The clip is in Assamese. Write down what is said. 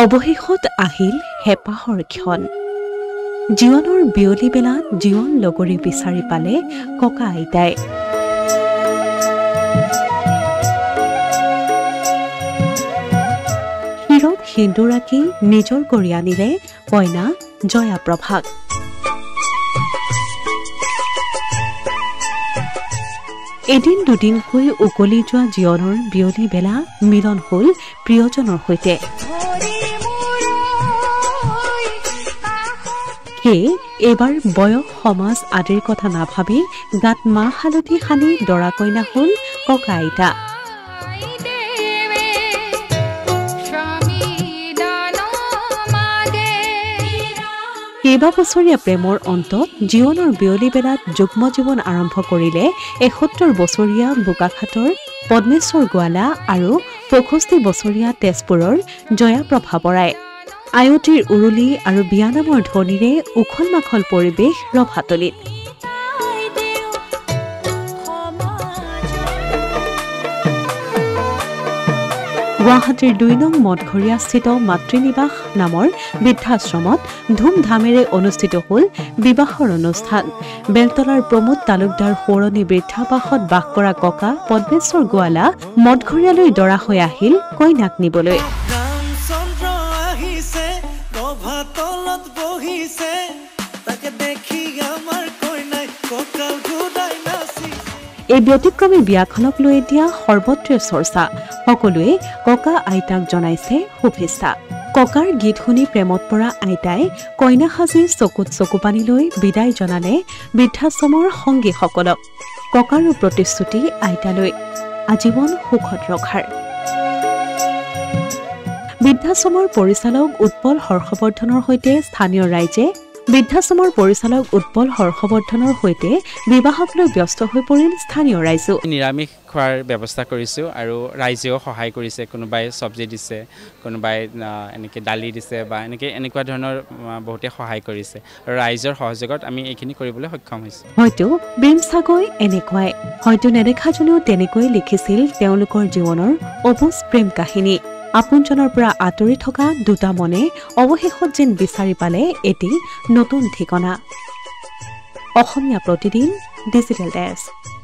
অৱশেষত আহিল হেঁপাহৰ ক্ষণ জীৱনৰ বিয়লি বেলাত জীৱন লগৰী বিচাৰি পালে ককা আইতাই শিৰত সিন্দুৰ আঁকি নিজৰ কৰি আনিলে কইনা জয়া প্ৰভাক এদিন দুদিনকৈ উকলি যোৱা জীৱনৰ বিয়লি বেলা মিলন হ'ল প্ৰিয়জনৰ সৈতে এইবাৰ বয়স সমাজ আদিৰ কথা নাভাবি গাত মাহ হালধি সানি দৰা কইনা হ'ল ককা আইতা কেইবাবছৰীয়া প্ৰেমৰ অন্তত জীৱনৰ বিয়লি বেলাত যুগ্ম জীৱন আৰম্ভ কৰিলে ৭১ বছৰীয়া বোকাখাটৰ পদ্মেশ্বৰ গোৱালা আৰু ৬৫ বছৰীয়া তেজপুৰৰ জয়াপ্ৰভা বৰাই আয়তীৰ উৰুলি আৰু বিয়ানামৰ ধ্বনিৰে উখল মাখল পৰিৱেশ ৰভাতলিত গুৱাহাটীৰ ২ নং মঠঘৰীয়া স্থিত মাতৃনিবাস নামৰ বৃদ্ধাশ্ৰমত ধুমধামেৰে অনুষ্ঠিত হ'ল বিবাহৰ অনুষ্ঠান বেলতলাৰ প্ৰমোদ তালুকদাৰ সৌৰণী বৃদ্ধাবাসত বাস কৰা ককা পদ্মেশ্বৰ গোৱালা মঠঘৰীয়ালৈ দৰা হৈ আহিল কইনাক নিবলৈ এই ব্যতিক্ৰমী বিয়াখনক লৈ এতিয়া সৰ্বত্ৰে চৰ্চা সকলোৱে ককা আইতাক জনাইছে শুভেচ্ছা ককাৰ গীত শুনি প্ৰেমত পৰা আইতাই কইনা সাজি চকুত চকু পানী লৈ বিদায় জনালে বৃদ্ধাশ্ৰমৰ সংগীসকলক ককাৰো প্ৰতিশ্ৰুতি আইতালৈ আজীৱন সুখত ৰখাৰ বৃদ্ধাশ্ৰমৰ পৰিচালক উৎপল হৰ্ষবৰ্ধনৰ সৈতে স্থানীয় ৰাইজে বিবাহক লৈ ব্যস্ত হৈ পৰিল স্থানীয় ৰাইজো নিৰামিষ খোৱাৰ ব্যৱস্থা কৰিছো আৰু ৰাইজেও সহায় কৰিছে কোনোবাই চব্জি দিছে কোনোবাই এনেকৈ দালি দিছে বা এনেকুৱা ধৰণৰ বহুতে সহায় কৰিছে আৰু ৰাইজৰ সহযোগত আমি এইখিনি কৰিবলৈ সক্ষম হৈছো হয়তো বিমসাগৈ এনেকুৱাই হয়তো নেদেখাজনেও তেনেকৈ লিখিছিল তেওঁলোকৰ জীৱনৰ অবুজ প্ৰেম কাহিনী আপোনজনৰ পৰা আঁতৰি থকা দুটা মনে অৱশেষত যেন বিচাৰি পালে এটি নতুন ঠিকনা অসমীয়া প্ৰতিদিন ডিজিটেল ডেস্ক